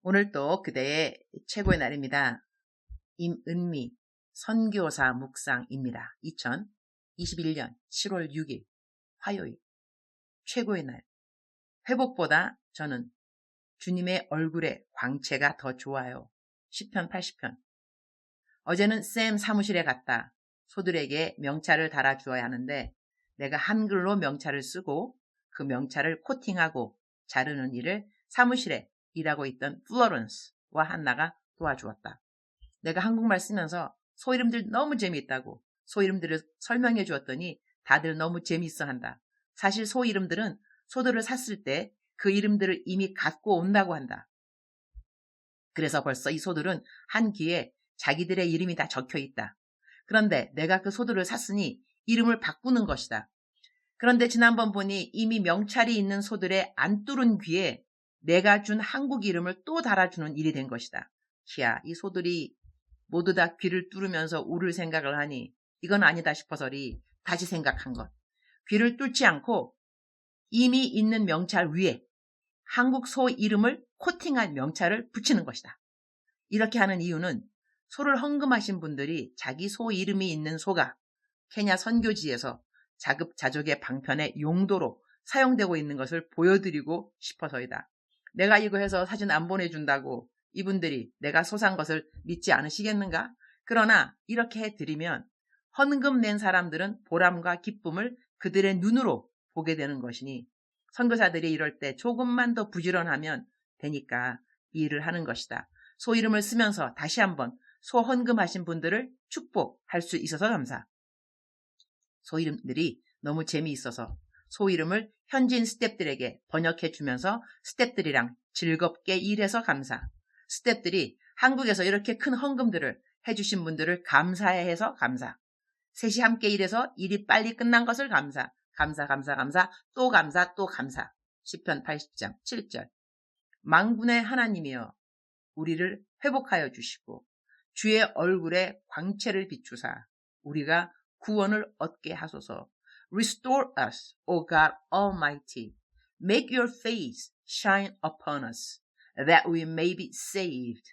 오늘 또 그대의 최고의 날입니다. 임은미 선교사 묵상입니다. 2021년 7월 6일 화요일 최고의 날. 회복보다 저는 주님의 얼굴의 광채가 더 좋아요. 시편 80편. 어제는 쌤 사무실에 갔다. 소들에게 명찰을 달아주어야 하는데 내가 한글로 명찰을 쓰고 그 명찰을 코팅하고 자르는 일을 사무실에 일하고 있던 플로런스와 한나가 도와주었다. 내가 한국말 쓰면서 소 이름들 너무 재미있다고 소 이름들을 설명해 주었더니 다들 너무 재미있어 한다. 사실 소 이름들은 소들을 샀을 때 그 이름들을 이미 갖고 온다고 한다. 그래서 벌써 이 소들은 한 귀에 자기들의 이름이 다 적혀 있다. 그런데 내가 그 소들을 샀으니 이름을 바꾸는 것이다. 그런데 지난번 보니 이미 명찰이 있는 소들의 안 뚫은 귀에 내가 준 한국 이름을 또 달아주는 일이 된 것이다. 키야, 이 소들이 모두 다 귀를 뚫으면서 울을 생각을 하니 이건 아니다 싶어서리 다시 생각한 것. 귀를 뚫지 않고 이미 있는 명찰 위에 한국 소 이름을 코팅한 명찰을 붙이는 것이다. 이렇게 하는 이유는 소를 헌금하신 분들이 자기 소 이름이 있는 소가 케냐 선교지에서 자급자족의 방편의 용도로 사용되고 있는 것을 보여드리고 싶어서이다. 내가 이거 해서 사진 안 보내준다고 이분들이 내가 소 산 것을 믿지 않으시겠는가? 그러나 이렇게 해드리면 헌금 낸 사람들은 보람과 기쁨을 그들의 눈으로 보게 되는 것이니 선교사들이 이럴 때 조금만 더 부지런하면 되니까 이 일을 하는 것이다. 소 이름을 쓰면서 다시 한번 소 헌금하신 분들을 축복할 수 있어서 감사. 소 이름들이 너무 재미있어서 소 이름을 현지인 스태프들에게 번역해 주면서 스태프들이랑 즐겁게 일해서 감사. 스태프들이 한국에서 이렇게 큰 헌금들을 해주신 분들을 감사해서 감사. 셋이 함께 일해서 일이 빨리 끝난 것을 감사. 감사, 또 감사, 또 감사. 시편 80장 7절. 만군의 하나님이여 우리를 회복하여 주시고 주의 얼굴에 광채를 비추사 우리가 구원을 얻게 하소서. Restore us, O God Almighty. Make your face shine upon us, that we may be saved.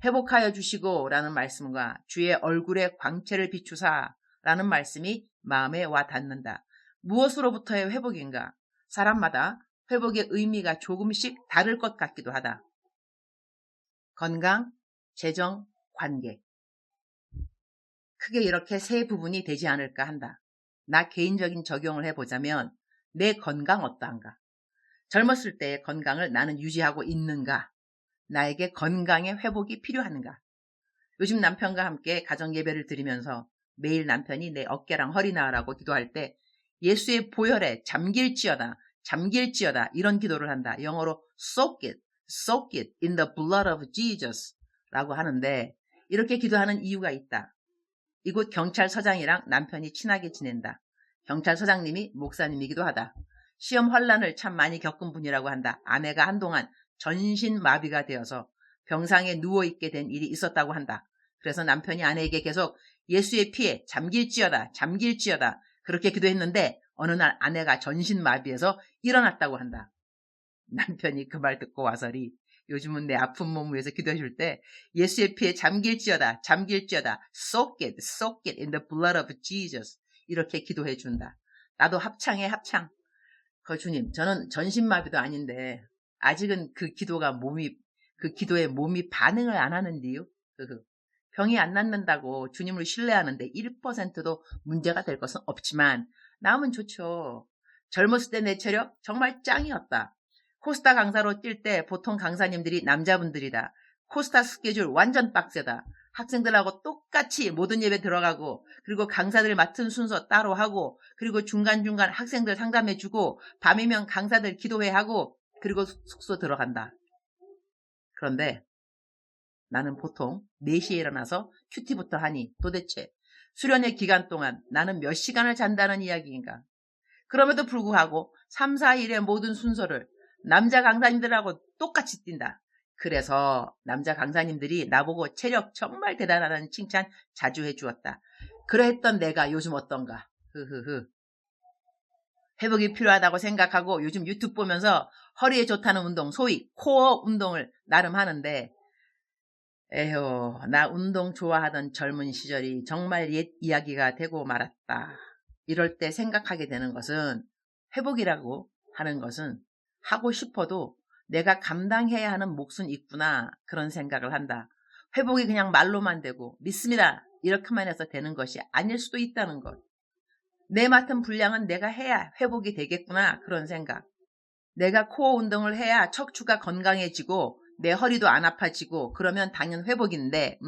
회복하여 주시고 라는 말씀과 주의 얼굴에 광채를 비추사 라는 말씀이 마음에 와 닿는다. 무엇으로부터의 회복인가? 사람마다 회복의 의미가 조금씩 다를 것 같기도 하다. 건강, 재정, 관계. 크게 이렇게 세 부분이 되지 않을까 한다. 나 개인적인 적용을 해보자면 내 건강 어떠한가? 젊었을 때의 건강을 나는 유지하고 있는가? 나에게 건강의 회복이 필요한가? 요즘 남편과 함께 가정예배를 드리면서 매일 남편이 내 어깨랑 허리 나으라고 기도할 때 예수의 보혈에 잠길지어다 이런 기도를 한다. 영어로 soak it in the blood of Jesus 라고 하는데 이렇게 기도하는 이유가 있다. 이곳 경찰서장이랑 남편이 친하게 지낸다. 경찰서장님이 목사님이기도 하다. 시험 환란을 참 많이 겪은 분이라고 한다. 아내가 한동안 전신마비가 되어서 병상에 누워있게 된 일이 있었다고 한다. 그래서 남편이 아내에게 계속 예수의 피에 잠길지어다 그렇게 기도했는데 어느 날 아내가 전신마비에서 일어났다고 한다. 남편이 그 말 듣고 와서리 요즘은 내 아픈 몸을 위해서 기도해 줄 때 예수의 피에 잠길지어다 soak it in the blood of Jesus 이렇게 기도해 준다. 나도 합창. 주님, 저는 전신마비도 아닌데 아직은 그 기도에 몸이 반응을 안 하는데요. 병이 안 낫는다고 주님을 신뢰하는데 1%도 문제가 될 것은 없지만 나으면 좋죠. 젊었을 때 내 체력 정말 짱이었다. 코스타 강사로 뛸 때 보통 강사님들이 남자분들이다. 코스타 스케줄 완전 빡세다. 학생들하고 똑같이 모든 예배 들어가고 그리고 강사들 맡은 순서 따로 하고 그리고 중간중간 학생들 상담해주고 밤이면 강사들 기도회 하고 그리고 숙소 들어간다. 그런데 나는 보통 4시에 일어나서 큐티부터 하니 도대체 수련의 기간 동안 나는 몇 시간을 잔다는 이야기인가. 그럼에도 불구하고 3, 4일의 모든 순서를 남자 강사님들하고 똑같이 뛴다. 그래서 남자 강사님들이 나보고 체력 정말 대단하다는 칭찬 자주 해주었다. 그러했던 내가 요즘 어떤가. 회복이 필요하다고 생각하고 요즘 유튜브 보면서 허리에 좋다는 운동, 소위 코어 운동을 나름 하는데 에휴, 나 운동 좋아하던 젊은 시절이 정말 옛 이야기가 되고 말았다. 이럴 때 생각하게 되는 것은 회복이라고 하는 것은 하고 싶어도 내가 감당해야 하는 몫은 있구나 그런 생각을 한다. 회복이 그냥 말로만 되고 믿습니다 이렇게만 해서 되는 것이 아닐 수도 있다는 것. 내 맡은 분량은 내가 해야 회복이 되겠구나 그런 생각. 내가 코어 운동을 해야 척추가 건강해지고 내 허리도 안 아파지고 그러면 당연 회복인데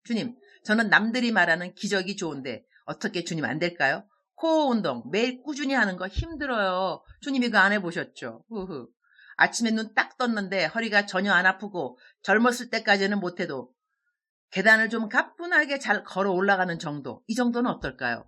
주님 저는 남들이 말하는 기적이 좋은데 어떻게 주님 안 될까요? 코어 운동 매일 꾸준히 하는 거 힘들어요. 주님 이거 안 해보셨죠? 후후. 아침에 눈 딱 떴는데 허리가 전혀 안 아프고 젊었을 때까지는 못해도 계단을 좀 가뿐하게 잘 걸어 올라가는 정도, 이 정도는 어떨까요?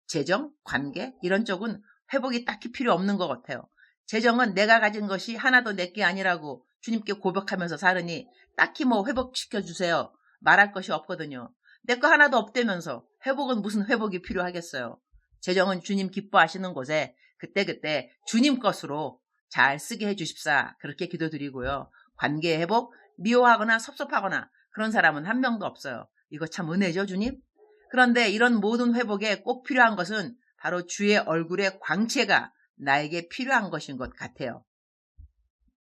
재정, 관계 이런 쪽은 회복이 딱히 필요 없는 것 같아요. 재정은 내가 가진 것이 하나도 내게 아니라고 주님께 고백하면서 살으니 딱히 뭐 회복시켜주세요 말할 것이 없거든요. 내 거 하나도 없다면서 회복은 무슨 회복이 필요하겠어요. 재정은 주님 기뻐하시는 곳에 그때그때 주님 것으로 잘 쓰게 해주십사 그렇게 기도드리고요. 관계 회복, 미워하거나 섭섭하거나 그런 사람은 한 명도 없어요. 이거 참 은혜죠 주님? 그런데 이런 모든 회복에 꼭 필요한 것은 바로 주의 얼굴의 광채가 나에게 필요한 것인 것 같아요.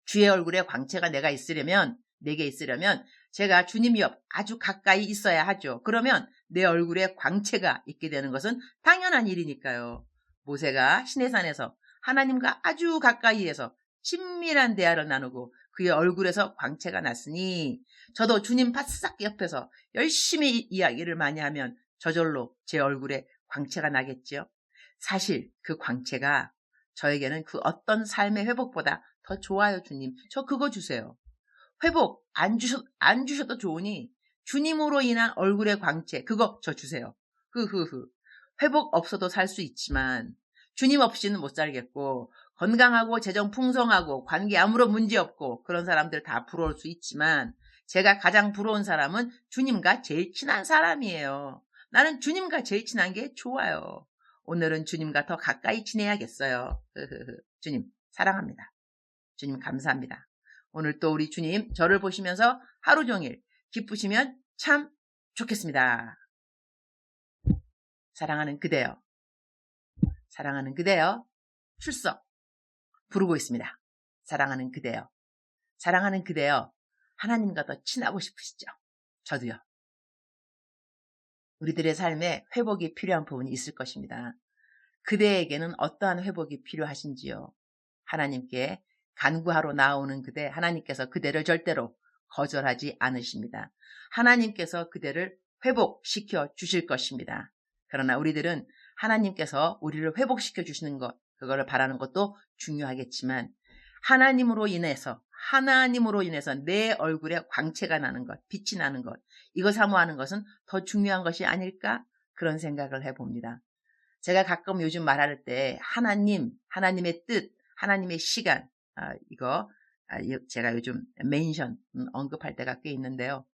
주의 얼굴의 광채가 내게 있으려면 제가 주님 옆 아주 가까이 있어야 하죠. 그러면 내 얼굴에 광채가 있게 되는 것은 당연한 일이니까요. 모세가 시내산에서 하나님과 아주 가까이에서 친밀한 대화를 나누고 그의 얼굴에서 광채가 났으니 저도 주님 바싹 옆에서 열심히 이야기를 많이 하면 저절로 제 얼굴에 광채가 나겠죠. 사실 그 광채가 저에게는 그 어떤 삶의 회복보다 더 좋아요, 주님. 저 그거 주세요. 회복 안 주셔도 좋으니 주님으로 인한 얼굴의 광채 그거 저 주세요. 흐흐흐. 회복 없어도 살 수 있지만 주님 없이는 못 살겠고 건강하고 재정 풍성하고 관계 아무런 문제 없고 그런 사람들 다 부러울 수 있지만 제가 가장 부러운 사람은 주님과 제일 친한 사람이에요. 나는 주님과 제일 친한 게 좋아요. 오늘은 주님과 더 가까이 지내야겠어요. 주님 사랑합니다. 주님 감사합니다. 오늘 또 우리 주님 저를 보시면서 하루 종일 기쁘시면 참 좋겠습니다. 사랑하는 그대여, 사랑하는 그대여, 출석 부르고 있습니다. 사랑하는 그대여, 사랑하는 그대여, 하나님과 더 친하고 싶으시죠? 저도요. 우리들의 삶에 회복이 필요한 부분이 있을 것입니다. 그대에게는 어떠한 회복이 필요하신지요? 하나님께 간구하러 나오는 그대, 하나님께서 그대를 절대로 거절하지 않으십니다. 하나님께서 그대를 회복시켜 주실 것입니다. 그러나 우리들은 하나님께서 우리를 회복시켜 주시는 것, 그거를 바라는 것도 중요하겠지만 하나님으로 인해서 내 얼굴에 광채가 나는 것, 빛이 나는 것, 이거 사모하는 것은 더 중요한 것이 아닐까? 그런 생각을 해봅니다. 제가 가끔 요즘 말할 때 하나님의 뜻, 하나님의 시간, 제가 요즘 멘션 언급할 때가 꽤 있는데요.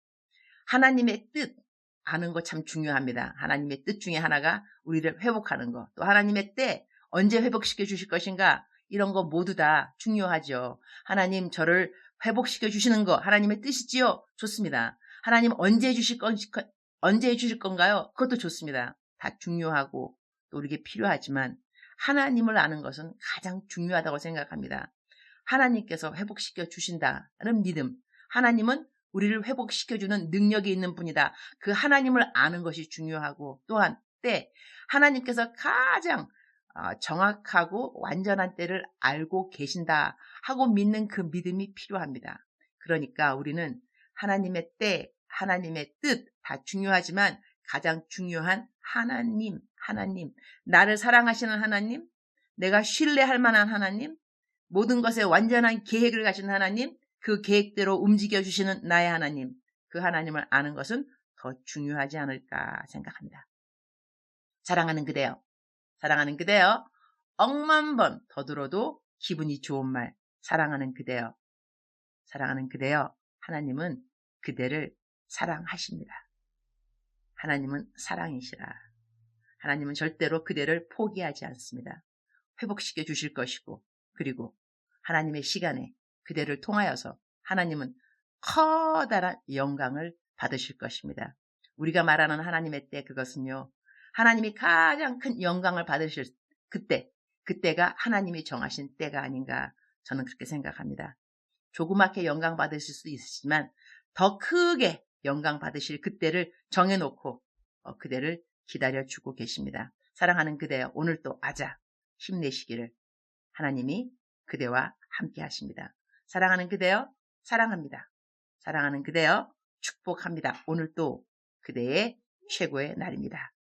하나님의 뜻 아는 거 참 중요합니다. 하나님의 뜻 중에 하나가 우리를 회복하는 거, 또 하나님의 때 언제 회복시켜 주실 것인가 이런 거 모두 다 중요하죠. 하나님 저를 회복시켜 주시는 거 하나님의 뜻이지요? 좋습니다. 하나님 언제 해주실 건가요? 그것도 좋습니다. 다 중요하고 또 우리에게 필요하지만 하나님을 아는 것은 가장 중요하다고 생각합니다. 하나님께서 회복시켜 주신다는 믿음, 하나님은 우리를 회복시켜주는 능력이 있는 분이다. 그 하나님을 아는 것이 중요하고 또한 때 하나님께서 가장 정확하고 완전한 때를 알고 계신다 하고 믿는 그 믿음이 필요합니다. 그러니까 우리는 하나님의 때, 하나님의 뜻 다 중요하지만 가장 중요한 하나님, 나를 사랑하시는 하나님, 내가 신뢰할 만한 하나님, 모든 것에 완전한 계획을 가진 하나님, 그 계획대로 움직여주시는 나의 하나님, 그 하나님을 아는 것은 더 중요하지 않을까 생각합니다. 사랑하는 그대여, 억만 번 더 들어도 기분이 좋은 말, 사랑하는 그대여, 하나님은 그대를 사랑하십니다. 하나님은 사랑이시라. 하나님은 절대로 그대를 포기하지 않습니다. 회복시켜 주실 것이고, 그리고 하나님의 시간에 그대를 통하여서 하나님은 커다란 영광을 받으실 것입니다. 우리가 말하는 하나님의 때, 그것은요, 하나님이 가장 큰 영광을 받으실 그때가 하나님이 정하신 때가 아닌가, 저는 그렇게 생각합니다. 조그맣게 영광 받으실 수 있으시지만 더 크게 영광 받으실 그때를 정해놓고 그대를 기다려주고 계십니다. 사랑하는 그대여, 오늘 또 아자 힘내시기를 하나님이 그대와 함께 하십니다. 사랑하는 그대여, 사랑합니다. 사랑하는 그대여, 축복합니다. 오늘 또 그대의 최고의 날입니다.